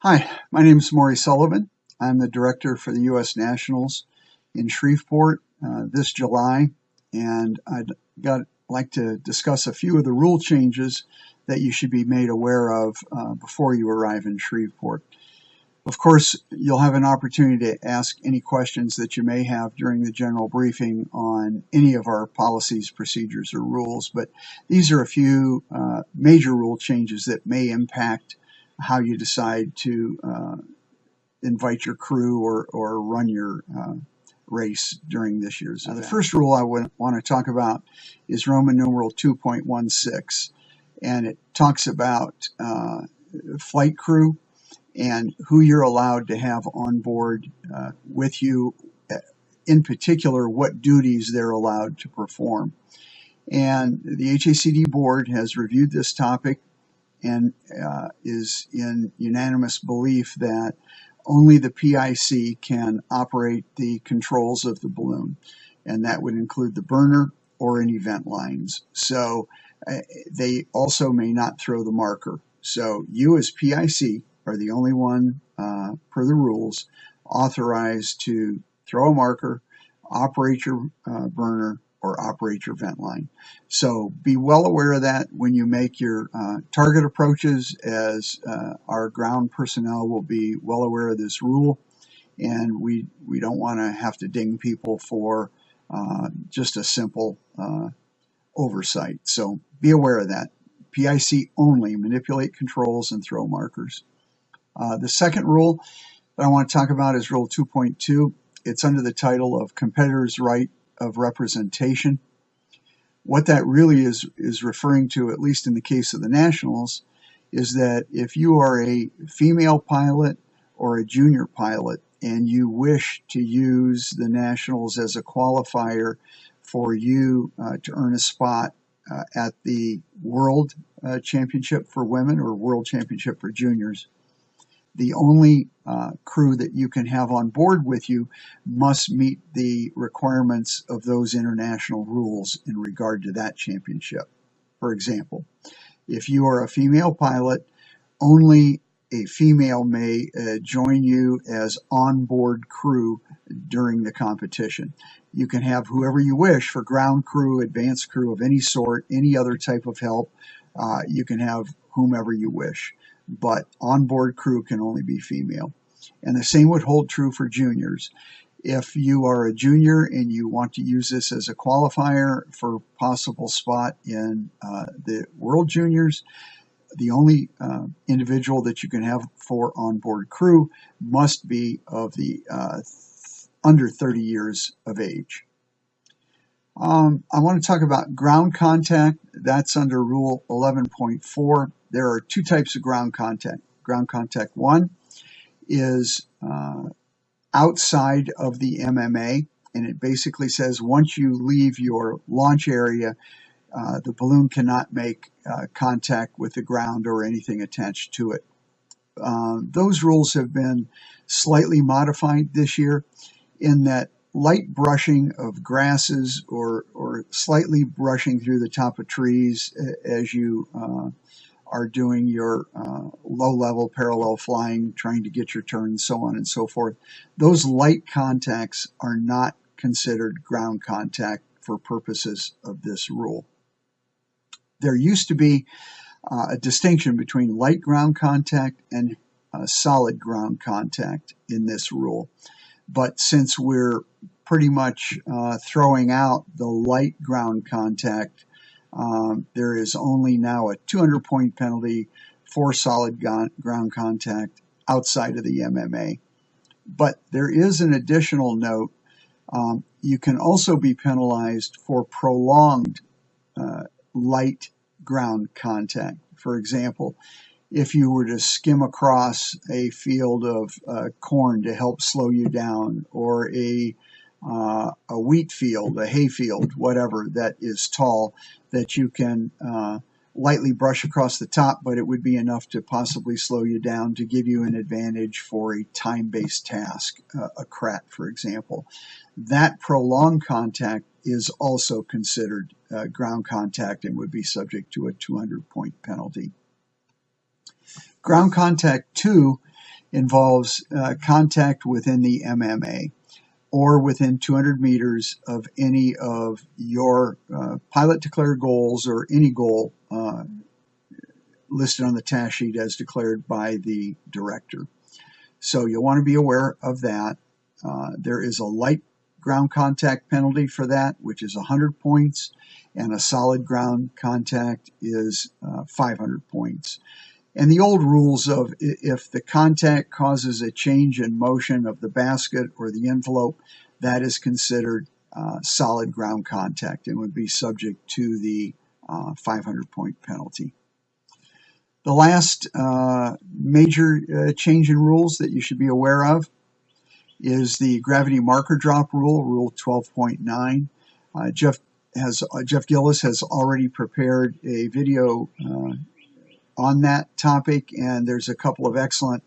Hi, my name is Maury Sullivan. I'm the director for the U.S. Nationals in Shreveport this July, and like to discuss a few of the rule changes that you should be made aware of before you arrive in Shreveport. Of course, you'll have an opportunity to ask any questions that you may have during the general briefing on any of our policies, procedures, or rules, but these are a few major rule changes that may impact how you decide to invite your crew or run your race during this year's event. The first rule I want to talk about is Roman numeral 2.16, and it talks about flight crew and who you're allowed to have on board with you, in particular what duties they're allowed to perform. And the HACD board has reviewed this topic and is in unanimous belief that only the PIC can operate the controls of the balloon, and that would include the burner or any vent lines. So they also may not throw the marker. So you as PIC are the only one, per the rules, authorized to throw a marker, operate your burner, or operate your vent line. So be well aware of that when you make your target approaches, as our ground personnel will be well aware of this rule, and we don't want to have to ding people for just a simple oversight. So be aware of that. PIC only, manipulate controls and throw markers. The second rule that I want to talk about is Rule 2.2. It's under the title of Competitors' Right of Representation. What that really is referring to, at least in the case of the Nationals, is that if you are a female pilot or a junior pilot and you wish to use the Nationals as a qualifier for you to earn a spot at the World Championship for women or World Championship for juniors, the only crew that you can have on board with you must meet the requirements of those international rules in regard to that championship. For example, if you are a female pilot, only a female may join you as onboard crew during the competition. You can have whoever you wish for ground crew, advanced crew of any sort, any other type of help. You can have whomever you wish, but onboard crew can only be female. And the same would hold true for juniors. If you are a junior and you want to use this as a qualifier for possible spot in the World Juniors, the only individual that you can have for onboard crew must be of the under 30 years of age. I want to talk about ground contact. That's under Rule 11.4. There are two types of ground contact. Ground contact 1 is outside of the MMA, and it basically says once you leave your launch area, the balloon cannot make contact with the ground or anything attached to it. Those rules have been slightly modified this year in that light brushing of grasses or slightly brushing through the top of trees as you are doing your low-level parallel flying, trying to get your turn, so on and so forth. Those light contacts are not considered ground contact for purposes of this rule. There used to be a distinction between light ground contact and solid ground contact in this rule. But since we're pretty much throwing out the light ground contact, there is only now a 200-point penalty for solid ground contact outside of the MMA. But there is an additional note. You can also be penalized for prolonged light ground contact. For example, if you were to skim across a field of corn to help slow you down, or a wheat field, a hay field, whatever, that is tall, that you can lightly brush across the top, but it would be enough to possibly slow you down to give you an advantage for a time-based task, a crat, for example. That prolonged contact is also considered ground contact and would be subject to a 200-point penalty. Ground contact 2 involves contact within the MMA or within 200 meters of any of your pilot declared goals or any goal listed on the task sheet as declared by the director. So you'll want to be aware of that. There is a light ground contact penalty for that, which is 100 points, and a solid ground contact is 500 points. And the old rules of if the contact causes a change in motion of the basket or the envelope, that is considered solid ground contact and would be subject to the 500-point penalty. The last major change in rules that you should be aware of is the gravity marker drop rule, Rule 12.9. Jeff Gillis has already prepared a video on that topic, and there's a couple of excellent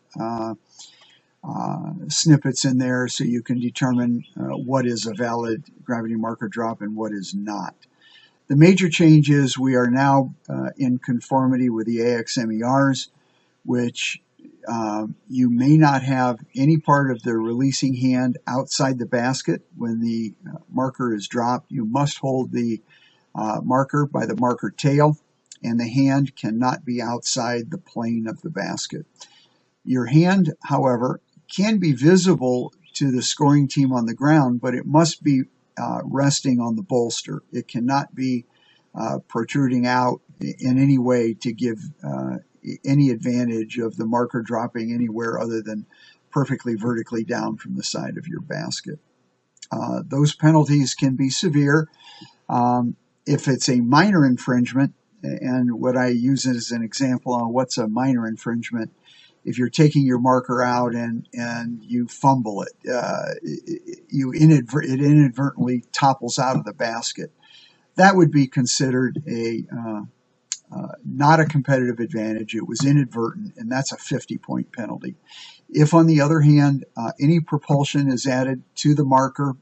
snippets in there so you can determine what is a valid gravity marker drop and what is not. The major change is we are now in conformity with the AXMERs, which you may not have any part of the releasing hand outside the basket when the marker is dropped. You must hold the marker by the marker tail, and the hand cannot be outside the plane of the basket. Your hand, however, can be visible to the scoring team on the ground, but it must be resting on the bolster. It cannot be protruding out in any way to give any advantage of the marker dropping anywhere other than perfectly vertically down from the side of your basket. Those penalties can be severe. If it's a minor infringement, and what I use as an example on what's a minor infringement, if you're taking your marker out and you fumble it, it inadvertently topples out of the basket, that would be considered not a competitive advantage. It was inadvertent, and that's a 50-point penalty. If, on the other hand, any propulsion is added to the marker,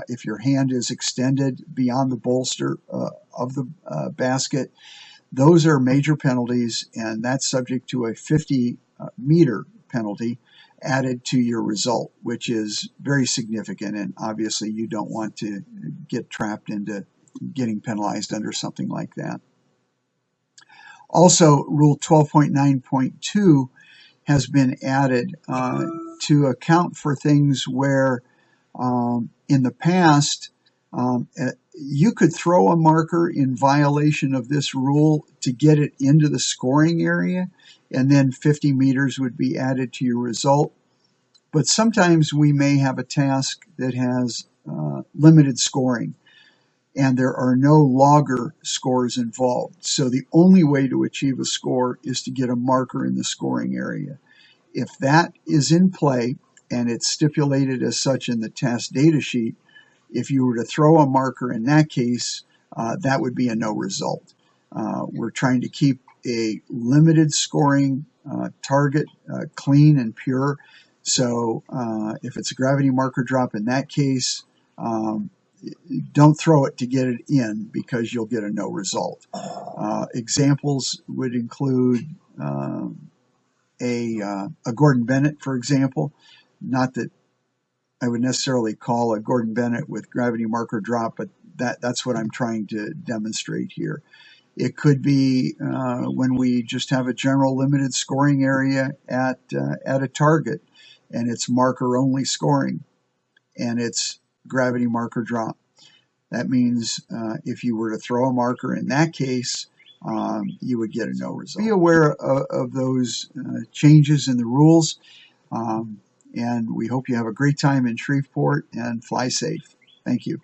if your hand is extended beyond the bolster of the basket, those are major penalties, and that's subject to a 50-meter penalty added to your result, which is very significant, and obviously you don't want to get trapped into getting penalized under something like that. Also, Rule 12.9.2 has been added to account for things where in the past you could throw a marker in violation of this rule to get it into the scoring area, and then 50 meters would be added to your result. But sometimes we may have a task that has limited scoring, and there are no logger scores involved. So the only way to achieve a score is to get a marker in the scoring area. If that is in play, and it's stipulated as such in the task data sheet, if you were to throw a marker in that case, that would be a no result. We're trying to keep a limited scoring target clean and pure. So if it's a gravity marker drop in that case, don't throw it to get it in because you'll get a no result. Examples would include a Gordon Bennett, for example. Not that I would necessarily call a Gordon Bennett with gravity marker drop, but that's what I'm trying to demonstrate here. It could be when we just have a general limited scoring area at a target, and it's marker only scoring, and it's gravity marker drop. That means if you were to throw a marker in that case, you would get a no result. Be aware of those changes in the rules, and we hope you have a great time in Shreveport and fly safe. Thank you.